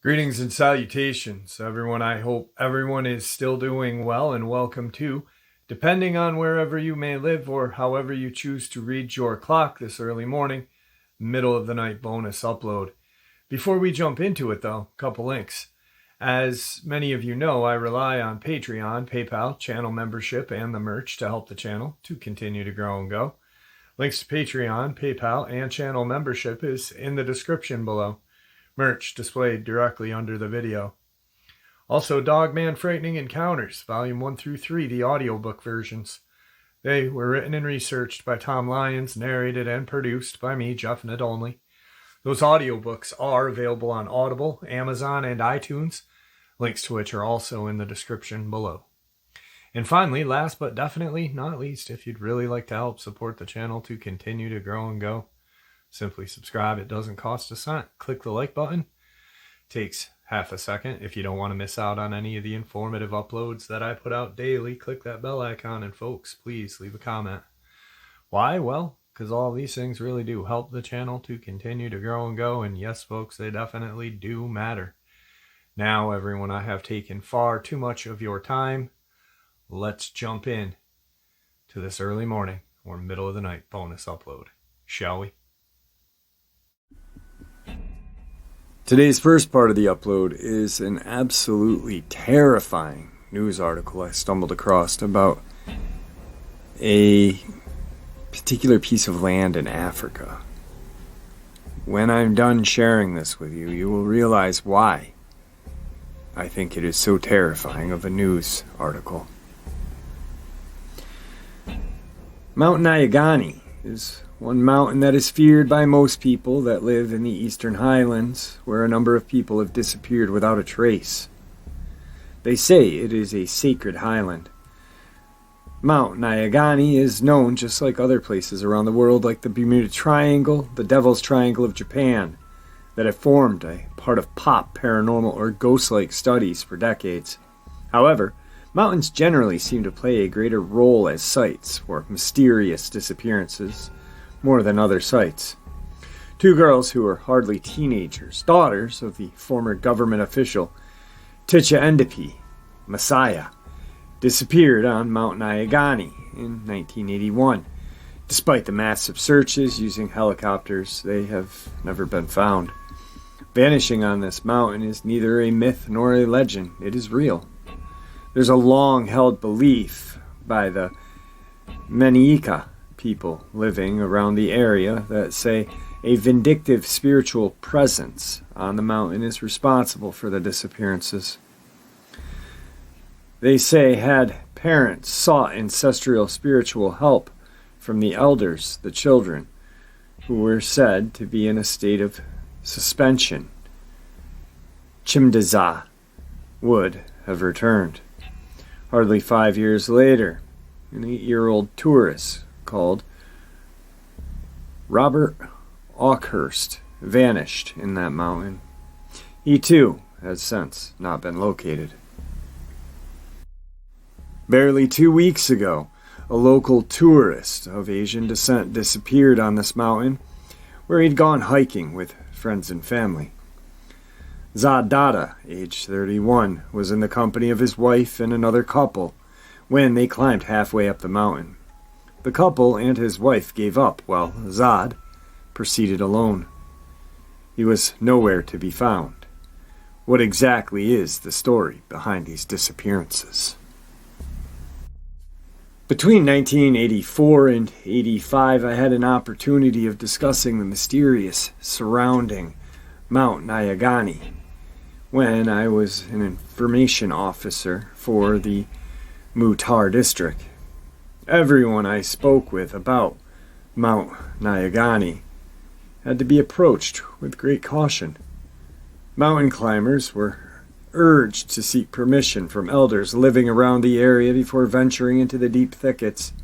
Greetings and salutations, everyone. I hope everyone is still doing well, and welcome to, depending on wherever you may live or however you choose to read your clock this early morning, middle of the night bonus upload. Before we jump into it though, a couple links. As many of you know, I rely on Patreon, PayPal, channel membership, and the merch to help the channel to continue to grow and go. Links to Patreon, PayPal, and channel membership is in the description below. Merch displayed directly under the video. Also, Dogman Frightening Encounters, Volume 1 through 3, the audiobook versions. They were written and researched by Tom Lyons, narrated and produced by me, Jeff Nadolny. Those audiobooks are available on Audible, Amazon, and iTunes, links to which are also in the description below. And finally, last but definitely not least, if you'd really like to help support the channel to continue to grow and go, simply subscribe. It doesn't cost a cent. Click the like button. Takes half a second. If you don't want to miss out on any of the informative uploads that I put out daily, click that bell icon, and folks, please leave a comment. Why? Well, because all these things really do help the channel to continue to grow and go, and yes, folks, they definitely do matter. Now, everyone, I have taken far too much of your time. Let's jump in to this early morning or middle of the night bonus upload, shall we? Today's first part of the upload is an absolutely terrifying news article I stumbled across about a particular piece of land in Africa. When I'm done sharing this with you, you will realize why I think it is so terrifying of a news article. Mount Nyangani is one mountain that is feared by most people that live in the Eastern Highlands, where a number of people have disappeared without a trace. They say it is a sacred highland. Mount Nyangani is known just like other places around the world, like the Bermuda Triangle, the Devil's Triangle of Japan, that have formed a part of pop, paranormal, or ghost-like studies for decades. However, mountains generally seem to play a greater role as sites for mysterious disappearances, more than other sites. Two girls who were hardly teenagers, daughters of the former government official Ticha Endipi Messiah, disappeared on Mount Nyangani in 1981. Despite the massive searches using helicopters, they have never been found. Vanishing on this mountain is neither a myth nor a legend. It is real. There's a long-held belief by the Maniika people living around the area that say a vindictive spiritual presence on the mountain is responsible for the disappearances. They say had parents sought ancestral spiritual help from the elders, the children, who were said to be in a state of suspension, Chimdaza would have returned. Hardly 5 years later, an 8-year-old tourist called Robert Aughurst vanished in that mountain. He too has since not been located. Barely 2 weeks ago, a local tourist of Asian descent disappeared on this mountain where he'd gone hiking with friends and family. Zad Dada, age 31, was in the company of his wife and another couple when they climbed halfway up the mountain. The couple and his wife gave up while Zad proceeded alone. He was nowhere to be found. What exactly is the story behind these disappearances? Between 1984 and 85, I had an opportunity of discussing the mysterious surrounding Mount Nyangani when I was an information officer for the Mutar district. Everyone I spoke with about Mount Nyangani had to be approached with great caution. Mountain climbers were urged to seek permission from elders living around the area before venturing into the deep thickets.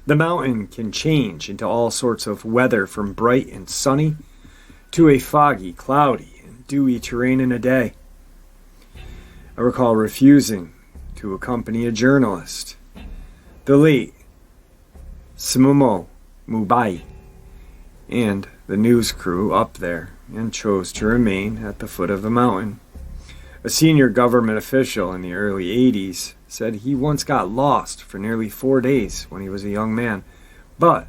The mountain can change into all sorts of weather, from bright and sunny to a foggy, cloudy, and dewy terrain in a day. I recall refusing to accompany a journalist, the late Smumo Mubai and the news crew up there and chose to remain at the foot of the mountain. A senior government official in the early 80s said he once got lost for nearly 4 days when he was a young man, but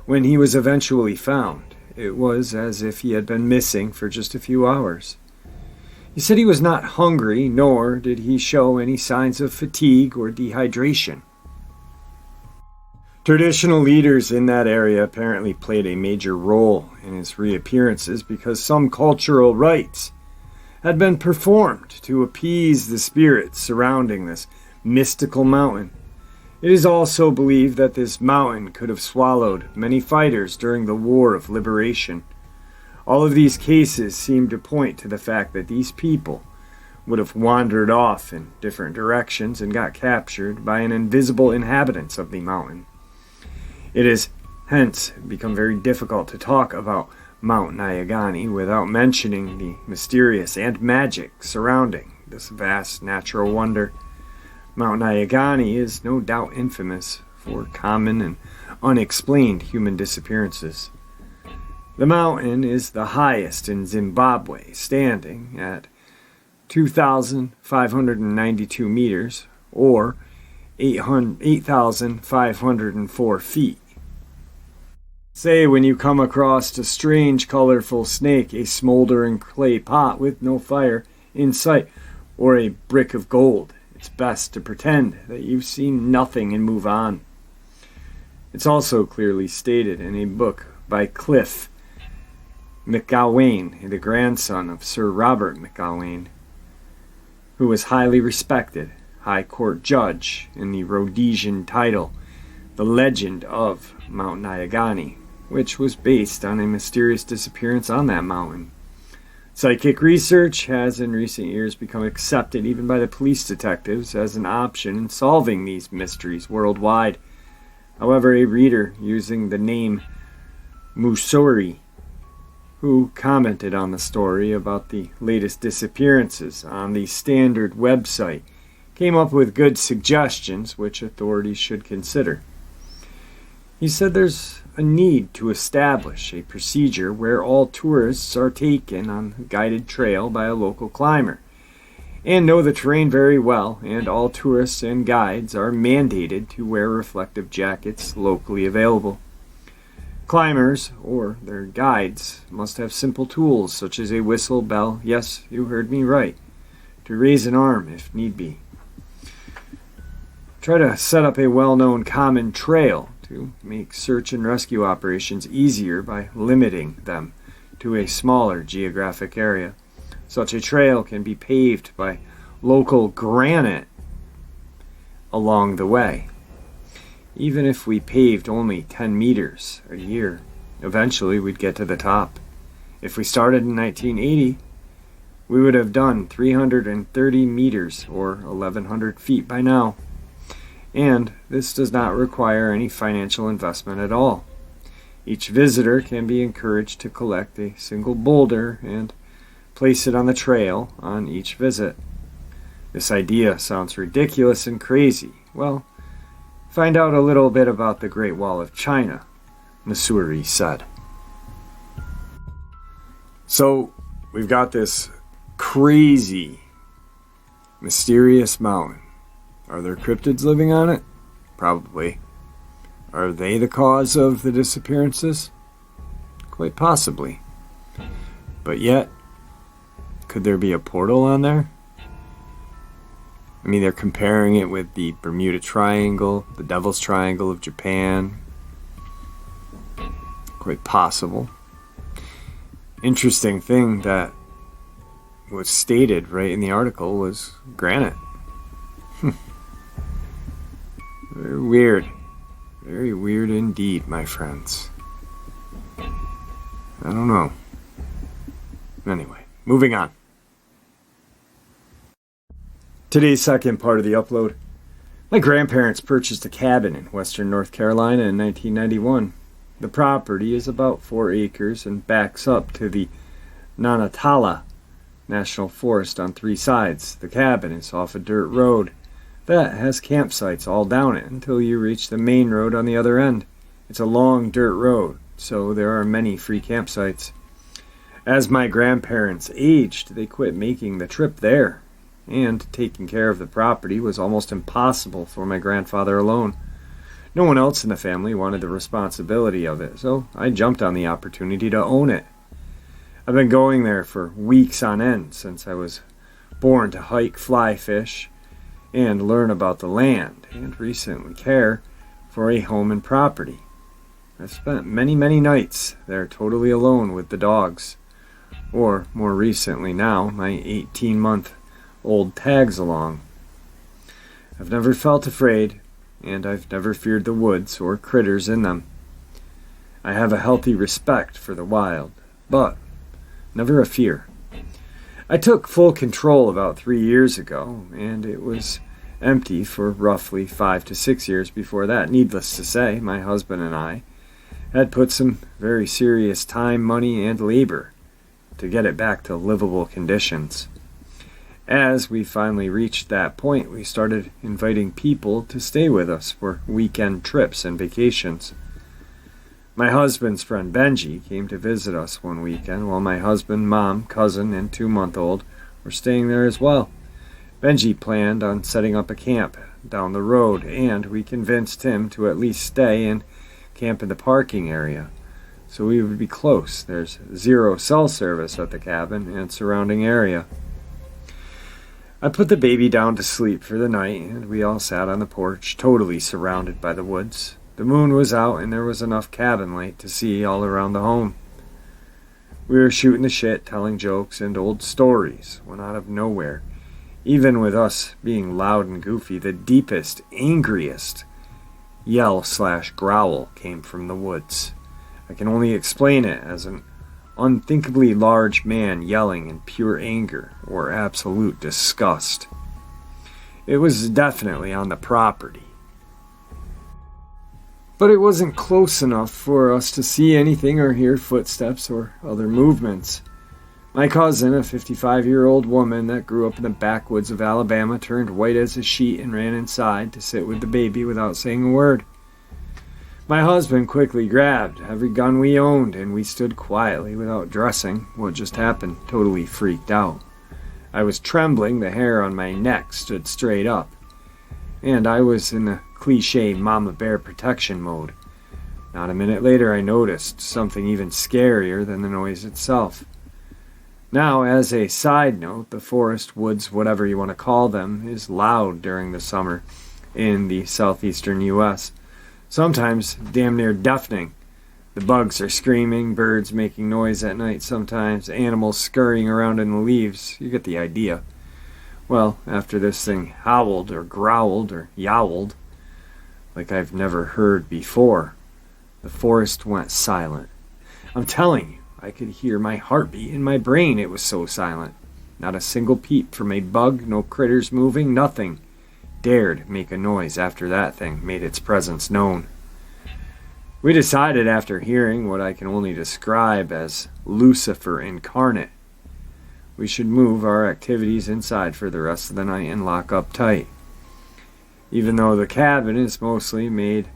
when he was eventually found, it was as if he had been missing for just a few hours. He said he was not hungry, nor did he show any signs of fatigue or dehydration. Traditional leaders in that area apparently played a major role in his reappearances because some cultural rites had been performed to appease the spirits surrounding this mystical mountain. It is also believed that this mountain could have swallowed many fighters during the War of Liberation. All of these cases seem to point to the fact that these people would have wandered off in different directions and got captured by an invisible inhabitant of the mountain. It has hence become very difficult to talk about Mount Nyangani without mentioning the mysterious and magic surrounding this vast natural wonder. Mount Nyangani is no doubt infamous for common and unexplained human disappearances. The mountain is the highest in Zimbabwe, standing at 2,592 meters, or 8,504 feet. Say when you come across a strange, colorful snake, a smoldering clay pot with no fire in sight, or a brick of gold, it's best to pretend that you've seen nothing and move on. It's also clearly stated in a book by Cliff McGowan, the grandson of Sir Robert McGowan, who was highly respected High Court judge in the Rhodesian title, The Legend of Mount Nyangani, which was based on a mysterious disappearance on that mountain. Psychic research has in recent years become accepted even by the police detectives as an option in solving these mysteries worldwide. However, a reader using the name Musori, who commented on the story about the latest disappearances on the standard website, came up with good suggestions which authorities should consider. He said there's a need to establish a procedure where all tourists are taken on a guided trail by a local climber and know the terrain very well, and all tourists and guides are mandated to wear reflective jackets locally available. Climbers, or their guides, must have simple tools such as a whistle, bell, yes, you heard me right, to raise an arm if need be. Try to set up a well-known common trail to make search and rescue operations easier by limiting them to a smaller geographic area. Such a trail can be paved by local granite along the way. Even if we paved only 10 meters a year, eventually we'd get to the top. If we started in 1980, we would have done 330 meters or 1,100 feet by now. And this does not require any financial investment at all. Each visitor can be encouraged to collect a single boulder and place it on the trail on each visit. This idea sounds ridiculous and crazy. Well, find out a little bit about the Great Wall of China, Missouri said. So, we've got this crazy, mysterious mountain. Are there cryptids living on it? Probably. Are they the cause of the disappearances? Quite possibly. But yet, could there be a portal on there? I mean, they're comparing it with the Bermuda Triangle, the Devil's Triangle of Japan. Quite possible. Interesting thing that was stated right in the article was granite. Very weird. Very weird indeed, my friends. I don't know. Anyway, moving on. Today's second part of the upload. My grandparents purchased a cabin in western North Carolina in 1991. The property is about 4 acres and backs up to the Nantahala National Forest on 3 sides. The cabin is off a dirt road that has campsites all down it until you reach the main road on the other end. It's a long dirt road, so there are many free campsites. As my grandparents aged, they quit making the trip there, and taking care of the property was almost impossible for my grandfather alone. No one else in the family wanted the responsibility of it, so I jumped on the opportunity to own it. I've been going there for weeks on end since I was born to hike, fly fish, and learn about the land, and recently care for a home and property. I've spent many nights there totally alone with the dogs, or more recently now, my 18-month-old tags along. I've never felt afraid, and I've never feared the woods or critters in them. I have a healthy respect for the wild, but never a fear. I took full control about 3 years ago, and it was empty for roughly 5 to 6 years before that. Needless to say, my husband and I had put some very serious time, money, and labor to get it back to livable conditions. As we finally reached that point, we started inviting people to stay with us for weekend trips and vacations. My husband's friend Benji came to visit us one weekend while my husband, mom, cousin, and 2-month-old were staying there as well. Benji planned on setting up a camp down the road, and we convinced him to at least stay and camp in the parking area, so we would be close. There's 0 cell service at the cabin and surrounding area. I put the baby down to sleep for the night, and we all sat on the porch, totally surrounded by the woods. The moon was out, and there was enough cabin light to see all around the home. We were shooting the shit, telling jokes and old stories, when out of nowhere, even with us being loud and goofy, the deepest, angriest yell/growl came from the woods. I can only explain it as an unthinkably large man yelling in pure anger or absolute disgust. It was definitely on the property, but it wasn't close enough for us to see anything or hear footsteps or other movements. My cousin, a 55-year-old woman that grew up in the backwoods of Alabama, turned white as a sheet and ran inside to sit with the baby without saying a word. My husband quickly grabbed every gun we owned, and we stood quietly without dressing what just happened, totally freaked out. I was trembling, the hair on my neck stood straight up, and I was in the cliche mama bear protection mode. Not a minute later, I noticed something even scarier than the noise itself. Now, as a side note, the forest, woods, whatever you want to call them, is loud during the summer in the southeastern U.S., sometimes damn near deafening. The bugs are screaming, birds making noise at night sometimes, animals scurrying around in the leaves. You get the idea. Well, after this thing howled or growled or yowled, like I've never heard before, the forest went silent. I'm telling you, I could hear my heartbeat in my brain. It was so silent. Not a single peep from a bug, no critters moving, nothing dared make a noise after that thing made its presence known. We decided after hearing what I can only describe as Lucifer incarnate, we should move our activities inside for the rest of the night and lock up tight. Even though the cabin is mostly made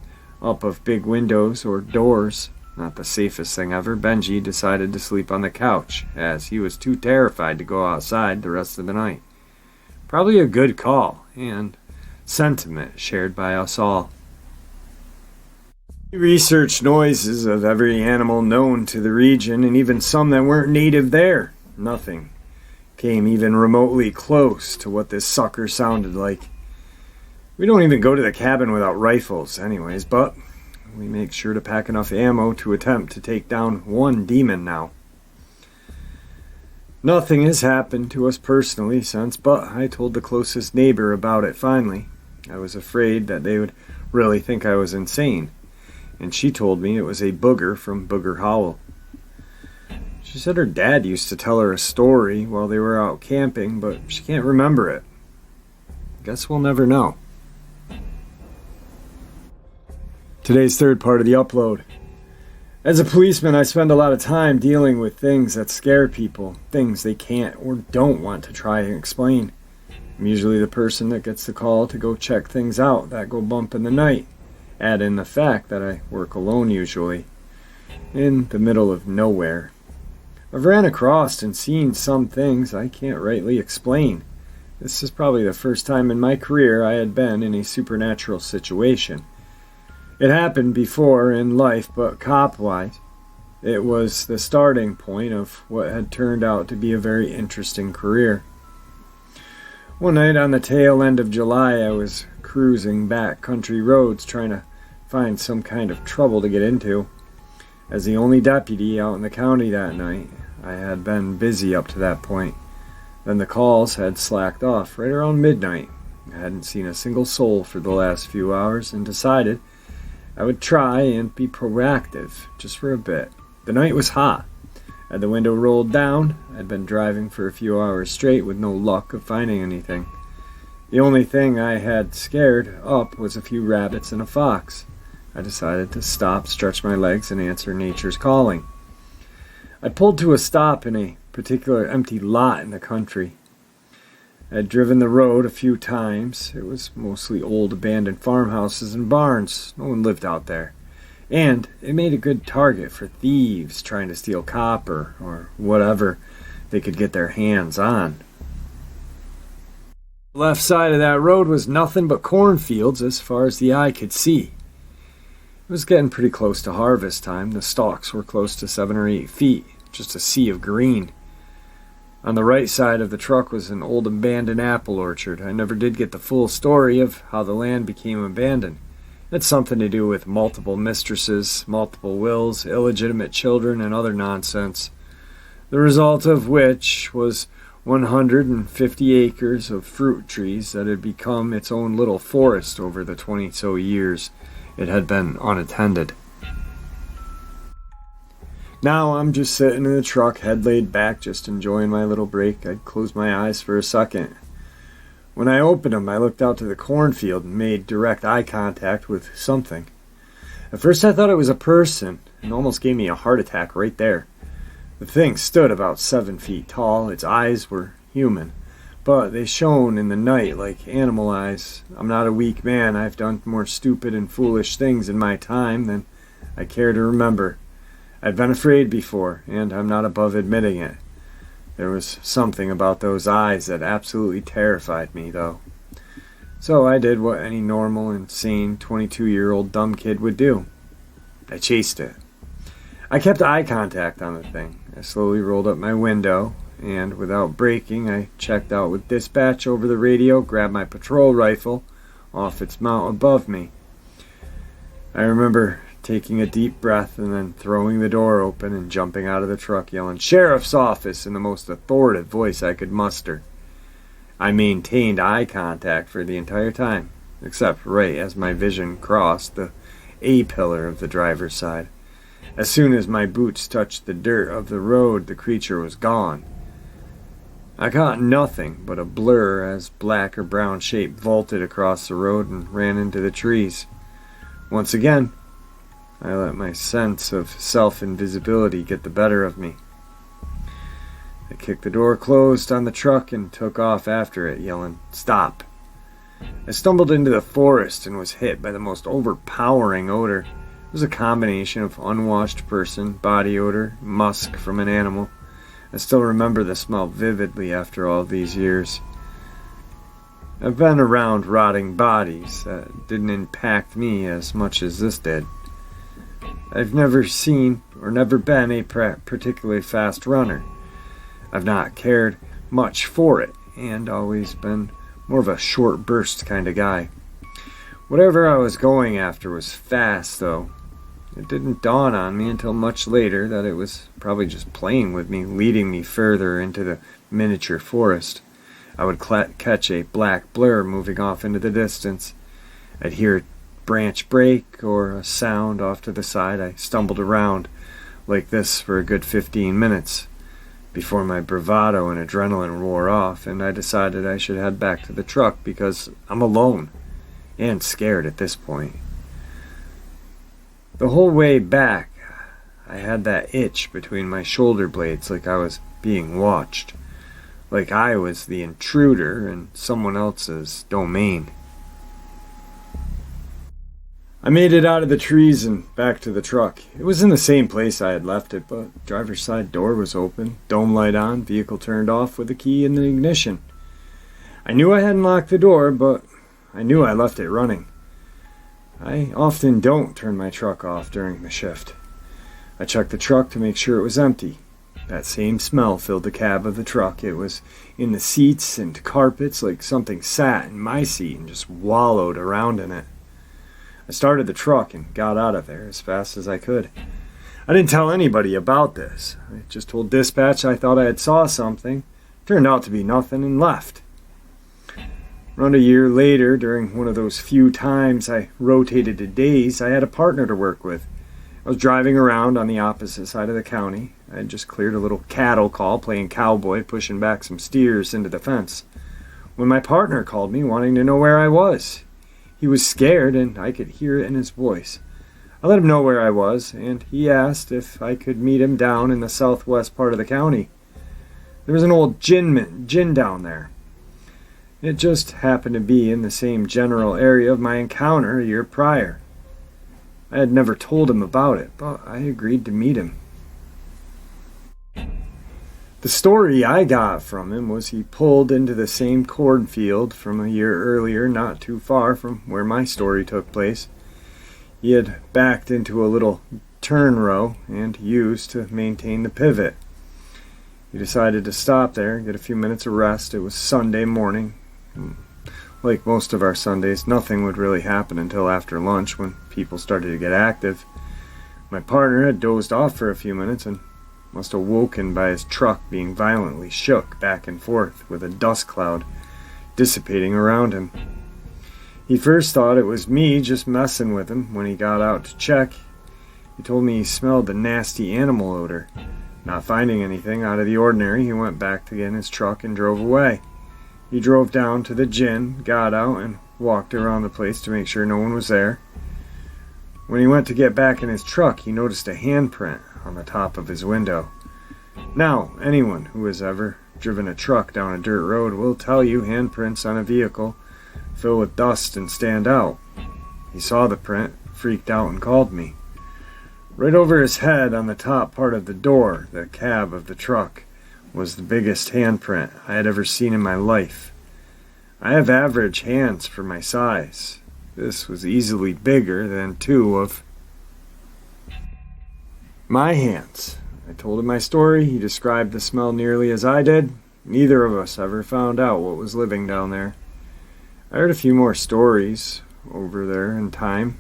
up of big windows or doors, not the safest thing ever, Benji decided to sleep on the couch, as he was too terrified to go outside the rest of the night. Probably a good call, and sentiment shared by us all. We researched noises of every animal known to the region, and even some that weren't native there. Nothing came even remotely close to what this sucker sounded like. We don't even go to the cabin without rifles anyways, but we make sure to pack enough ammo to attempt to take down one demon now. Nothing has happened to us personally since, but I told the closest neighbor about it finally. I was afraid that they would really think I was insane, and she told me it was a booger from Booger Hollow. She said her dad used to tell her a story while they were out camping, but she can't remember it. Guess we'll never know. Today's third part of the upload. As a policeman, I spend a lot of time dealing with things that scare people, things they can't or don't want to try and explain. I'm usually the person that gets the call to go check things out that go bump in the night, Add in the fact that I work alone usually, in the middle of nowhere. I've ran across and seen some things I can't rightly explain. This is probably the first time in my career I had been in a supernatural situation. It happened before in life, but cop-wise, it was the starting point of what had turned out to be a very interesting career. One night on the tail end of July, I was cruising back country roads trying to find some kind of trouble to get into. As the only deputy out in the county that night, I had been busy up to that point. Then the calls had slacked off right around midnight. I hadn't seen a single soul for the last few hours and decided I would try and be proactive just for a bit. The night was hot. I had the window rolled down. I'd been driving for a few hours straight with no luck of finding anything. The only thing I had scared up was a few rabbits and a fox. I decided to stop, stretch my legs, and answer nature's calling. I pulled to a stop in a particular empty lot in the country. I had driven the road a few times. It was mostly old abandoned farmhouses and barns. No one lived out there. And it made a good target for thieves trying to steal copper or whatever they could get their hands on. The left side of that road was nothing but cornfields as far as the eye could see. It was getting pretty close to harvest time. The stalks were close to 7 or 8 feet, just a sea of green. On the right side of the truck was an old abandoned apple orchard. I never did get the full story of how the land became abandoned. It had something to do with multiple mistresses, multiple wills, illegitimate children, and other nonsense. The result of which was 150 acres of fruit trees that had become its own little forest over the 20-so years it had been unattended. Now I'm just sitting in the truck, head laid back, just enjoying my little break. I'd closed my eyes for a second. When I opened them, I looked out to the cornfield and made direct eye contact with something. At first I thought it was a person, and almost gave me a heart attack right there. The thing stood about 7 feet tall. Its eyes were human, but they shone in the night like animal eyes. I'm not a weak man. I've done more stupid and foolish things in my time than I care to remember. I'd been afraid before, and I'm not above admitting it. There was something about those eyes that absolutely terrified me, though. So I did what any normal, insane, 22-year-old dumb kid would do. I chased it. I kept eye contact on the thing. I slowly rolled up my window, and without braking, I checked out with dispatch over the radio, grabbed my patrol rifle off its mount above me. I remember taking a deep breath and then throwing the door open and jumping out of the truck, yelling, "Sheriff's office," in the most authoritative voice I could muster. I maintained eye contact for the entire time, except right as my vision crossed the A-pillar of the driver's side. As soon as my boots touched the dirt of the road, the creature was gone. I caught nothing but a blur as black or brown shape vaulted across the road and ran into the trees. Once again, I let my sense of self-invisibility get the better of me. I kicked the door closed on the truck and took off after it, yelling, "Stop!" I stumbled into the forest and was hit by the most overpowering odor. It was a combination of unwashed person, body odor, musk from an animal. I still remember the smell vividly after all these years. I've been around rotting bodies that didn't impact me as much as this did. I've never seen or never been a particularly fast runner. I've not cared much for it and always been more of a short burst kind of guy. Whatever I was going after was fast, though. It didn't dawn on me until much later that it was probably just playing with me, leading me further into the miniature forest. I would catch a black blur moving off into the distance. I'd hear a branch break or a sound off to the side. I stumbled around like this for a good 15 minutes before my bravado and adrenaline wore off, and I decided I should head back to the truck because I'm alone and scared at this point. The whole way back, I had that itch between my shoulder blades like I was being watched, like I was the intruder in someone else's domain. I made it out of the trees and back to the truck. It was in the same place I had left it, but driver's side door was open, dome light on, vehicle turned off with the key in the ignition. I knew I hadn't locked the door, but I knew I left it running. I often don't turn my truck off during the shift. I checked the truck to make sure it was empty. That same smell filled the cab of the truck. It was in the seats and carpets, like something sat in my seat and just wallowed around in it. I started the truck and got out of there as fast as I could. I didn't tell anybody about this. I just told dispatch I thought I had saw something. Turned out to be nothing and left. Around a year later, during one of those few times I rotated to days, I had a partner to work with. I was driving around on the opposite side of the county. I had just cleared a little cattle call, playing cowboy, pushing back some steers into the fence, when my partner called me wanting to know where I was. He was scared, and I could hear it in his voice. I let him know where I was, and he asked if I could meet him down in the southwest part of the county. There was an old gin down there. It just happened to be in the same general area of my encounter a year prior. I had never told him about it, but I agreed to meet him. The story I got from him was he pulled into the same cornfield from a year earlier, not too far from where my story took place. He had backed into a little turn row and used to maintain the pivot. He decided to stop there and get a few minutes of rest. It was Sunday morning. Like most of our Sundays, nothing would really happen until after lunch when people started to get active. My partner had dozed off for a few minutes and must have woken by his truck being violently shook back and forth with a dust cloud dissipating around him. He first thought it was me just messing with him. When he got out to check, he told me he smelled the nasty animal odor. Not finding anything out of the ordinary, he went back to get in his truck and drove away. He drove down to the gin, got out, and walked around the place to make sure no one was there. When he went to get back in his truck, he noticed a handprint on the top of his window. Now, anyone who has ever driven a truck down a dirt road will tell you handprints on a vehicle fill with dust and stand out. He saw the print, freaked out, and called me. Right over his head on the top part of the door, the cab of the truck, was the biggest handprint I had ever seen in my life. I have average hands for my size. This was easily bigger than two of my hands. I told him my story. He described the smell nearly as I did. Neither of us ever found out what was living down there. I heard a few more stories over there in time.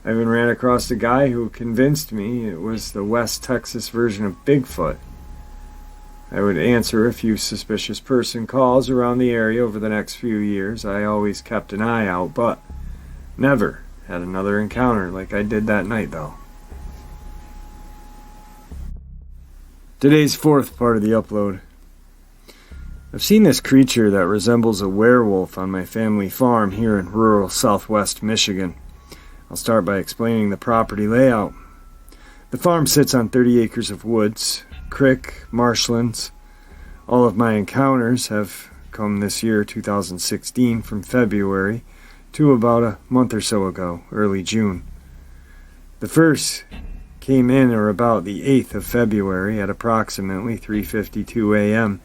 I even ran across a guy who convinced me it was the West Texas version of Bigfoot. I would answer a few suspicious person calls around the area over the next few years. I always kept an eye out, but never had another encounter like I did that night, though. Today's fourth part of the upload. I've seen this creature that resembles a werewolf on my family farm here in rural southwest Michigan. I'll start by explaining the property layout. The farm sits on 30 acres of woods, creek, marshlands. All of my encounters have come this year, 2016, from February to about a month or so ago, early June. The first came in or about the 8th of February at approximately 3:52 a.m.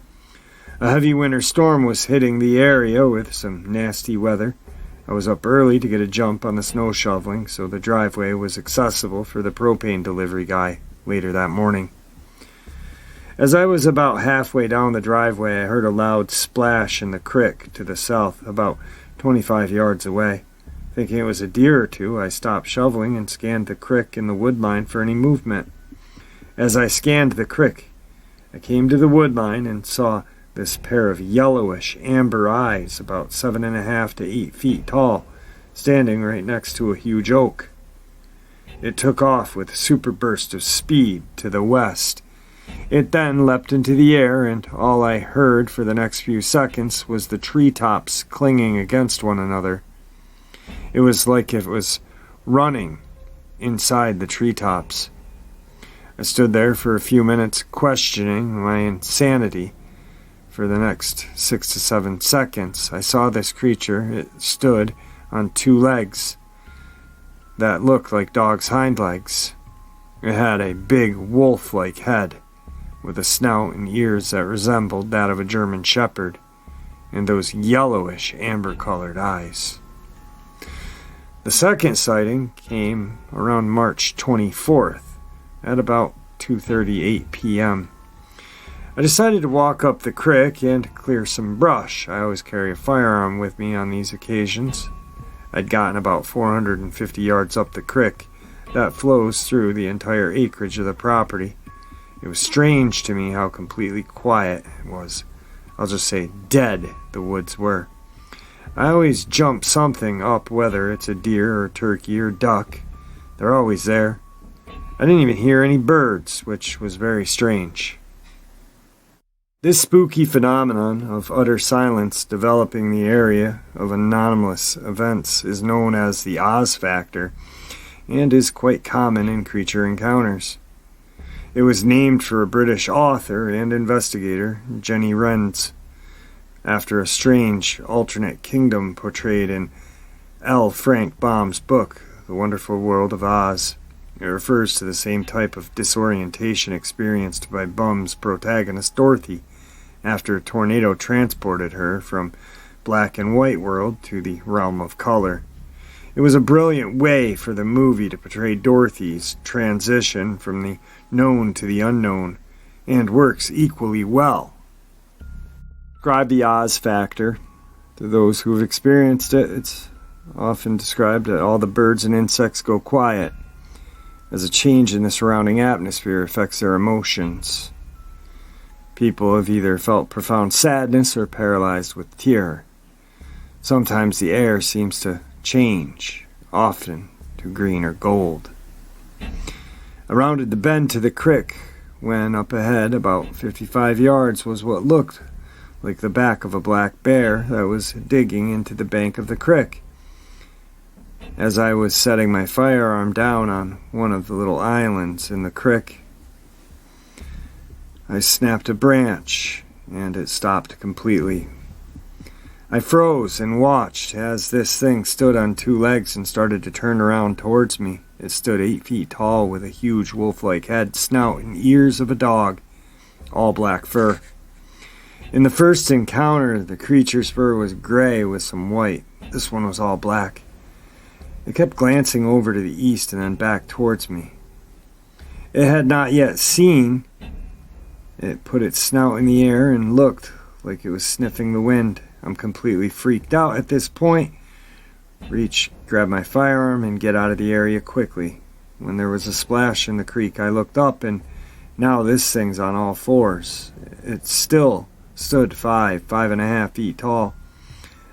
A heavy winter storm was hitting the area with some nasty weather. I was up early to get a jump on the snow shoveling, so the driveway was accessible for the propane delivery guy later that morning. As I was about halfway down the driveway, I heard a loud splash in the creek to the south, about 25 yards away. Thinking it was a deer or two, I stopped shoveling and scanned the creek and the wood line for any movement. As I scanned the creek, I came to the wood line and saw this pair of yellowish amber eyes, about 7.5 to 8 feet tall, standing right next to a huge oak. It took off with a super burst of speed to the west. It then leapt into the air, and all I heard for the next few seconds was the treetops clinging against one another. It was like it was running inside the treetops. I stood there for a few minutes questioning my insanity. For the next 6 to 7 seconds, I saw this creature. It stood on two legs. that looked like dogs' hind legs. It had a big wolf-like head, with a snout and ears that resembled that of a German shepherd, and those yellowish amber-colored eyes. The second sighting came around March 24th at about 2:38 p.m. I decided to walk up the creek and clear some brush. I always carry a firearm with me on these occasions. I'd gotten about 450 yards up the creek that flows through the entire acreage of the property. It was strange to me how completely quiet it was. I'll just say dead the woods were. I always jump something up, whether it's a deer or turkey or duck. They're always there. I didn't even hear any birds, which was very strange. This spooky phenomenon of utter silence developing in the area of anomalous events is known as the Oz factor and is quite common in creature encounters. It was named for a British author and investigator, Jenny Wrens, after a strange alternate kingdom portrayed in L. Frank Baum's book, The Wonderful World of Oz. It refers to the same type of disorientation experienced by Baum's protagonist Dorothy after a tornado transported her from black and white world to the realm of color. It was a brilliant way for the movie to portray Dorothy's transition from the known to the unknown, and works equally well. Describe the Oz factor. To those who have experienced it, it's often described that all the birds and insects go quiet, as a change in the surrounding atmosphere affects their emotions. People have either felt profound sadness or paralyzed with terror. Sometimes the air seems to change, often to green or gold. I rounded the bend to the creek when up ahead, about 55 yards, was what looked like the back of a black bear that was digging into the bank of the creek. As I was setting my firearm down on one of the little islands in the creek, I snapped a branch, and it stopped completely. I froze and watched as this thing stood on two legs and started to turn around towards me. It stood 8 feet tall with a huge wolf-like head, snout, and ears of a dog, all black fur. In the first encounter, the creature's fur was gray with some white. This one was all black. It kept glancing over to the east and then back towards me. It had not yet seen. It put its snout in the air and looked like it was sniffing the wind. I'm completely freaked out at this point. Grab my firearm and get out of the area quickly. When there was a splash in the creek, I looked up, and now this thing's on all fours. It still stood 5.5 feet tall.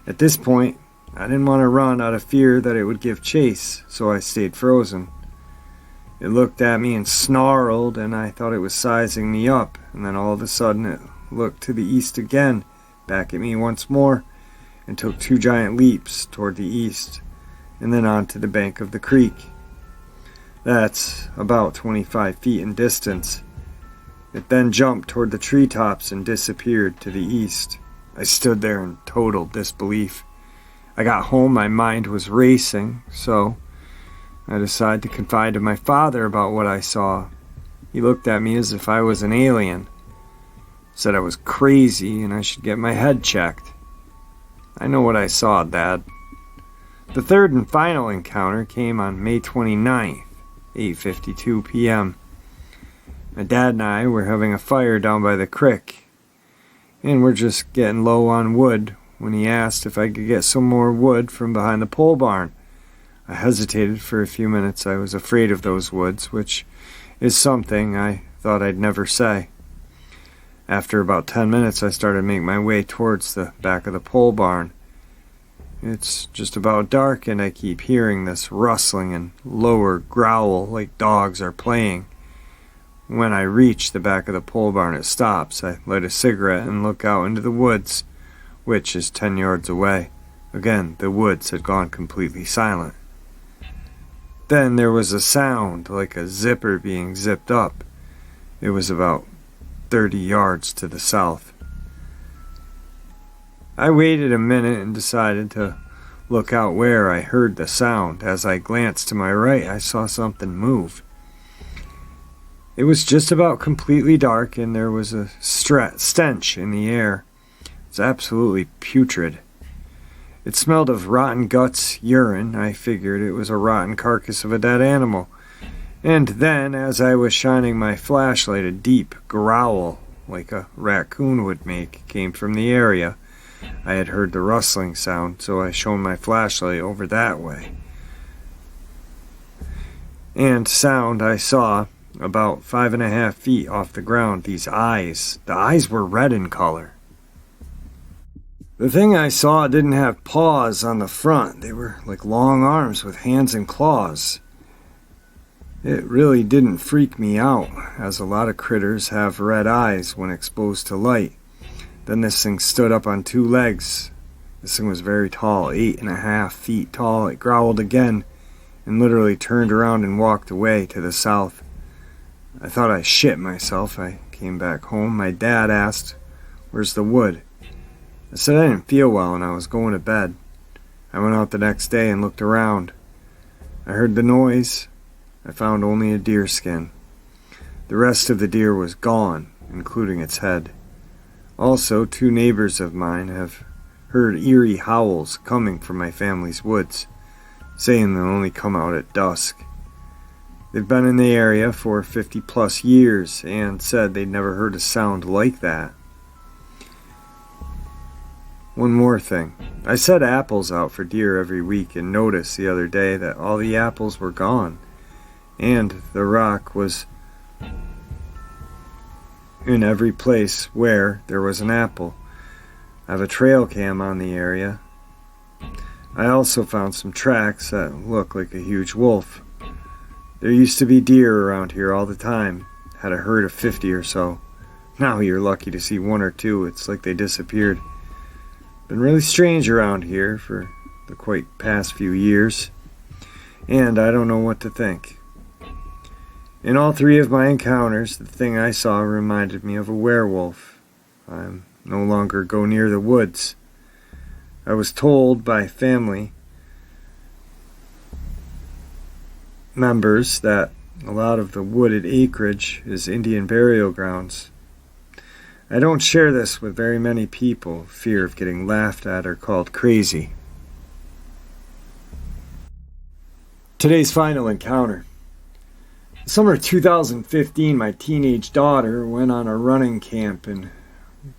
At this point, I didn't want to run out of fear that it would give chase, so I stayed frozen. It looked at me and snarled, and I thought it was sizing me up, and then all of a sudden it looked to the east again, back at me once more, and took 2 giant leaps toward the east, and then onto the bank of the creek. That's about 25 feet in distance. It then jumped toward the treetops and disappeared to the east. I stood there in total disbelief. I got home, my mind was racing, so I decided to confide to my father about what I saw. He looked at me as if I was an alien, said I was crazy and I should get my head checked. I know what I saw, Dad. The third and final encounter came on May 29th, 8:52 p.m. My dad and I were having a fire down by the creek, and we're just getting low on wood when he asked if I could get some more wood from behind the pole barn. I hesitated for a few minutes. I was afraid of those woods, which is something I thought I'd never say. After about 10 minutes, I started making my way towards the back of the pole barn. It's just about dark, and I keep hearing this rustling and lower growl like dogs are playing. When I reach the back of the pole barn, it stops. I light a cigarette and look out into the woods, which is 10 yards away. Again, the woods had gone completely silent. Then there was a sound like a zipper being zipped up. It was about 30 yards to the south. I waited a minute and decided to look out where I heard the sound. As I glanced to my right, I saw something move. It was just about completely dark, and there was a stench in the air. It was absolutely putrid. It smelled of rotten guts, urine. I figured it was a rotten carcass of a dead animal. And then, as I was shining my flashlight, a deep growl, like a raccoon would make, came from the area. I had heard the rustling sound, so I shone my flashlight over that way. And sound I saw about 5.5 feet off the ground, these eyes. The eyes were red in color. The thing I saw didn't have paws on the front. They were like long arms with hands and claws. It really didn't freak me out, as a lot of critters have red eyes when exposed to light. Then this thing stood up on 2 legs. This thing was very tall, 8.5 feet tall. It growled again and literally turned around and walked away to the south. I thought I shit myself. I came back home. My dad asked, "Where's the wood?" I said I didn't feel well and I was going to bed. I went out the next day and looked around. I heard the noise. I found only a deer skin. The rest of the deer was gone, including its head. Also, 2 neighbors of mine have heard eerie howls coming from my family's woods, saying they'll only come out at dusk. They've been in the area for 50+ years and said they'd never heard a sound like that. One more thing. I set apples out for deer every week and noticed the other day that all the apples were gone. And the rock was in every place where there was an apple. I have a trail cam on the area. I also found some tracks that look like a huge wolf. There used to be deer around here all the time. Had a herd of 50 or so. Now you're lucky to see 1 or 2. It's like they disappeared. Been really strange around here for the quite past few years. And I don't know what to think. In all 3 of my encounters, the thing I saw reminded me of a werewolf. I no longer go near the woods. I was told by family members that a lot of the wooded acreage is Indian burial grounds. I don't share this with very many people, fear of getting laughed at or called crazy. Today's final encounter. Summer 2015, my teenage daughter went on a running camp in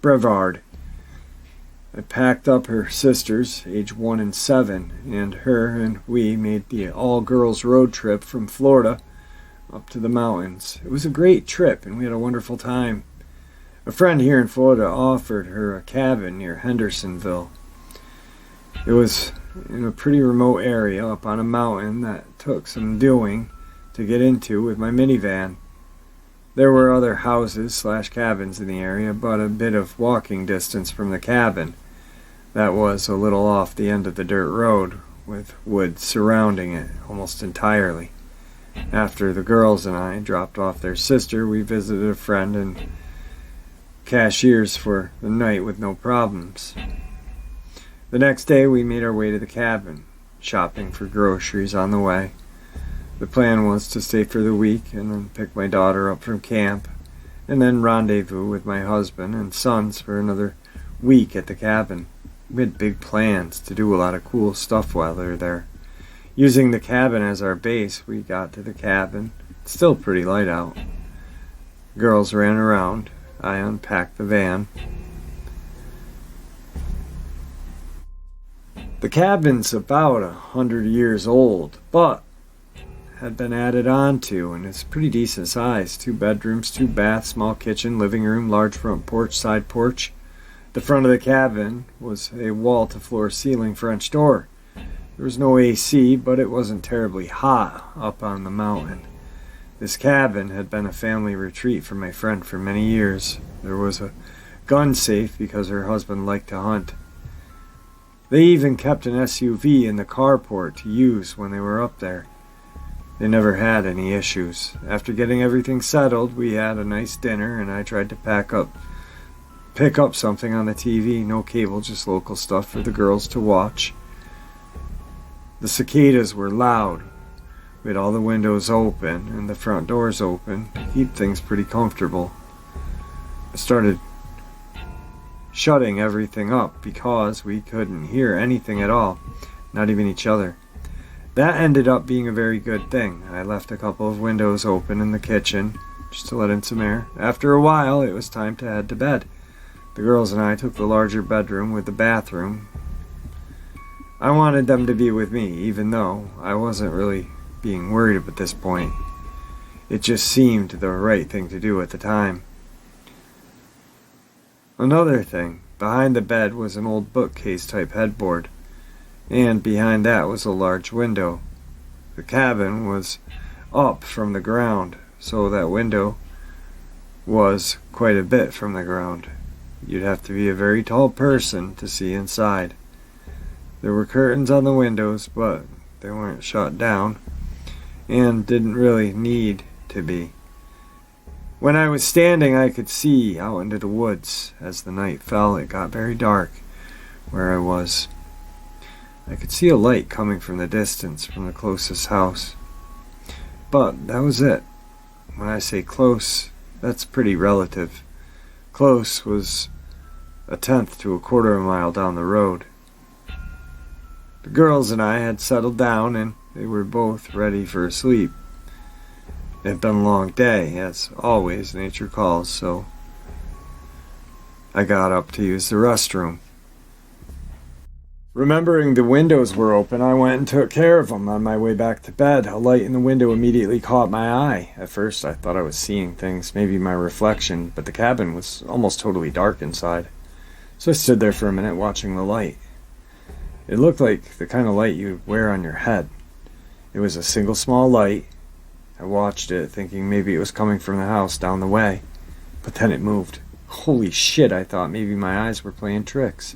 Brevard. I packed up her sisters, age 1 and 7, and her and we made the all-girls road trip from Florida up to the mountains. It was a great trip, and we had a wonderful time. A friend here in Florida offered her a cabin near Hendersonville. It was in a pretty remote area up on a mountain that took some doing to get into with my minivan. There were other houses/cabins in the area, but a bit of walking distance from the cabin. That was a little off the end of the dirt road, with woods surrounding it almost entirely. After the girls and I dropped off their sister, we visited a friend and cashiers for the night with no problems. The next day we made our way to the cabin, shopping for groceries on the way. The plan was to stay for the week and then pick my daughter up from camp, and then rendezvous with my husband and sons for another week at the cabin. We had big plans to do a lot of cool stuff while they were there. Using the cabin as our base, we got to the cabin. It's still pretty light out. Girls ran around. I unpacked the van. The cabin's about 100 years old, but had been added on to, and it's pretty decent size. 2 bedrooms, 2 baths, small kitchen, living room, large front porch, side porch. The front of the cabin was a wall-to-floor ceiling French door. There was no AC, but it wasn't terribly hot up on the mountain. This cabin had been a family retreat for my friend for many years. There was a gun safe because her husband liked to hunt. They even kept an SUV in the carport to use when they were up there. They never had any issues. After getting everything settled, we had a nice dinner, and I tried to pick up something on the TV. No cable, just local stuff for the girls to watch. The cicadas were loud. We had all the windows open and the front doors open to keep things pretty comfortable. I started shutting everything up because we couldn't hear anything at all, not even each other. That ended up being a very good thing. I left a couple of windows open in the kitchen just to let in some air. After a while, it was time to head to bed. The girls and I took the larger bedroom with the bathroom. I wanted them to be with me, even though I wasn't really being worried at this point. It just seemed the right thing to do at the time. Another thing, behind the bed was an old bookcase type headboard, and behind that was a large window. The cabin was up from the ground, so that window was quite a bit from the ground. You'd have to be a very tall person to see inside. There were curtains on the windows, but they weren't shut down, and didn't really need to be. When I was standing, I could see out into the woods. As the night fell, it got very dark where I was. I could see a light coming from the distance from the closest house. But that was it. When I say close, that's pretty relative. Close was a tenth to a quarter of a mile down the road. The girls and I had settled down, and they were both ready for sleep. It had been a long day, as always, nature calls, so I got up to use the restroom. Remembering the windows were open, I went and took care of them. On my way back to bed, a light in the window immediately caught my eye. At first, I thought I was seeing things, maybe my reflection, but the cabin was almost totally dark inside. So I stood there for a minute watching the light. It looked like the kind of light you'd wear on your head. It was a single small light. I watched it, thinking maybe it was coming from the house down the way. But then it moved. Holy shit, I thought maybe my eyes were playing tricks.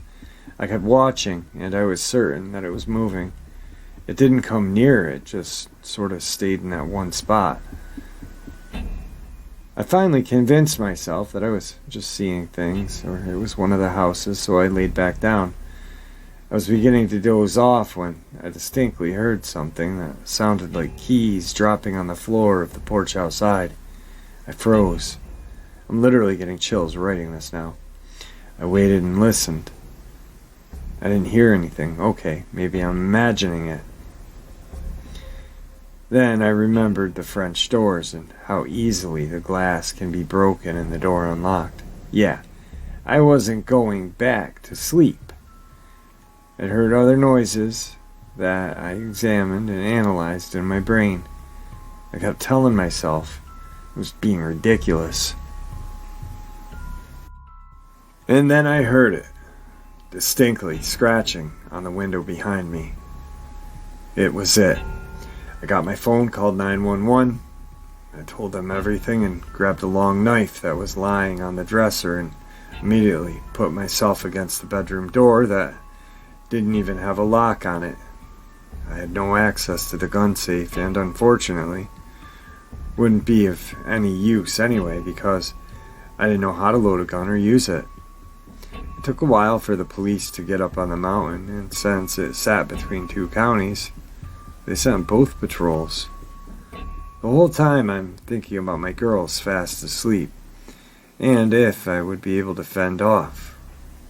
I kept watching, and I was certain that it was moving. It didn't come near, it just sort of stayed in that one spot. I finally convinced myself that I was just seeing things, or it was one of the houses, so I laid back down. I was beginning to doze off when I distinctly heard something that sounded like keys dropping on the floor of the porch outside. I froze. I'm literally getting chills writing this now. I waited and listened. I didn't hear anything. Okay, maybe I'm imagining it. Then I remembered the French doors and how easily the glass can be broken and the door unlocked. Yeah, I wasn't going back to sleep. I'd heard other noises that I examined and analyzed in my brain. I kept telling myself it was being ridiculous. And then I heard it, distinctly scratching on the window behind me. It was it. I got my phone, called 911. I told them everything and grabbed a long knife that was lying on the dresser and immediately put myself against the bedroom door that didn't even have a lock on it. I had no access to the gun safe and, unfortunately, wouldn't be of any use anyway because I didn't know how to load a gun or use it. It took a while for the police to get up on the mountain, and since it sat between two counties, they sent both patrols. The whole time I'm thinking about my girls fast asleep, and if I would be able to fend off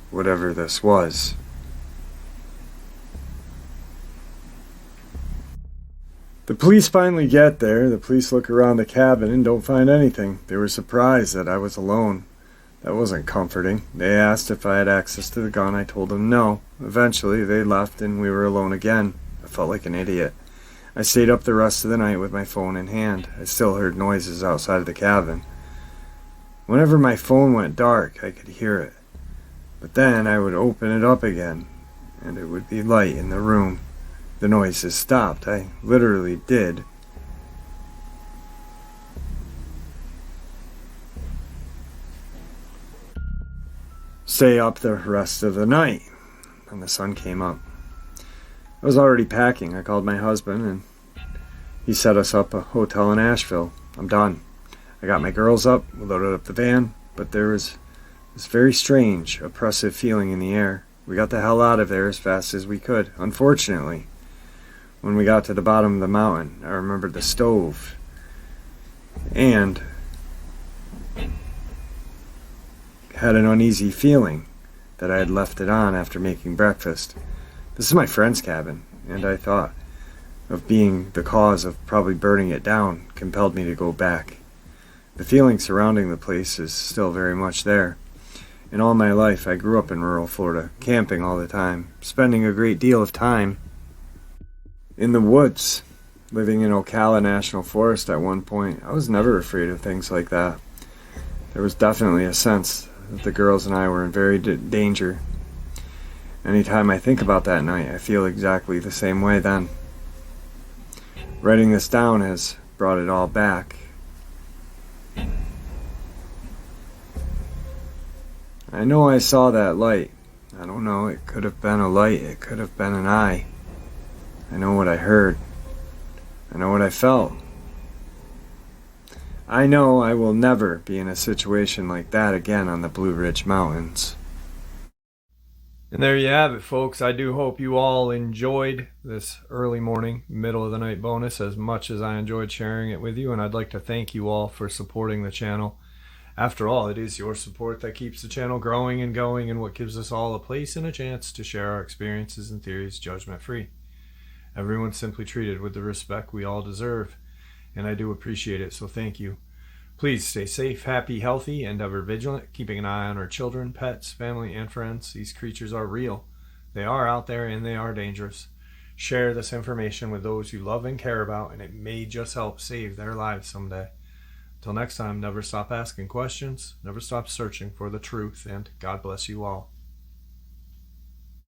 whatever this was. The police finally get there. The police look around the cabin and don't find anything. They were surprised that I was alone. That wasn't comforting. They asked if I had access to the gun. I told them no. Eventually, they left and we were alone again. I felt like an idiot. I stayed up the rest of the night with my phone in hand. I still heard noises outside of the cabin. Whenever my phone went dark, I could hear it. But then I would open it up again, and it would be light in the room. The noises stopped. I literally did. Stay up the rest of the night, and the sun came up. I was already packing. I called my husband, and he set us up a hotel in Asheville. I'm done. I got my girls up, we loaded up the van, but there was this very strange, oppressive feeling in the air. We got the hell out of there as fast as we could. Unfortunately, When we got to the bottom of the mountain, I remembered the stove and had an uneasy feeling that I had left it on after making breakfast. This is my friend's cabin, and I thought of being the cause of probably burning it down compelled me to go back. The feeling surrounding the place is still very much there. In all my life, I grew up in rural Florida, camping all the time, spending a great deal of time in the woods, living in Ocala National Forest at one point. I was never afraid of things like that. There was definitely a sense that the girls and I were in very danger. Anytime I think about that night, I feel exactly the same way then. Writing this down has brought it all back. I know I saw that light. I don't know, it could have been a light, it could have been an eye. I know what I heard. I know what I felt. I know I will never be in a situation like that again on the Blue Ridge Mountains. And there you have it, folks. I do hope you all enjoyed this early morning, middle of the night bonus as much as I enjoyed sharing it with you, and I'd like to thank you all for supporting the channel. After all, it is your support that keeps the channel growing and going and what gives us all a place and a chance to share our experiences and theories judgment-free. Everyone's simply treated with the respect we all deserve, and I do appreciate it, so thank you. Please stay safe, happy, healthy, and ever vigilant, keeping an eye on our children, pets, family, and friends. These creatures are real. They are out there, and they are dangerous. Share this information with those you love and care about, and it may just help save their lives someday. Till next time, never stop asking questions, never stop searching for the truth, and God bless you all.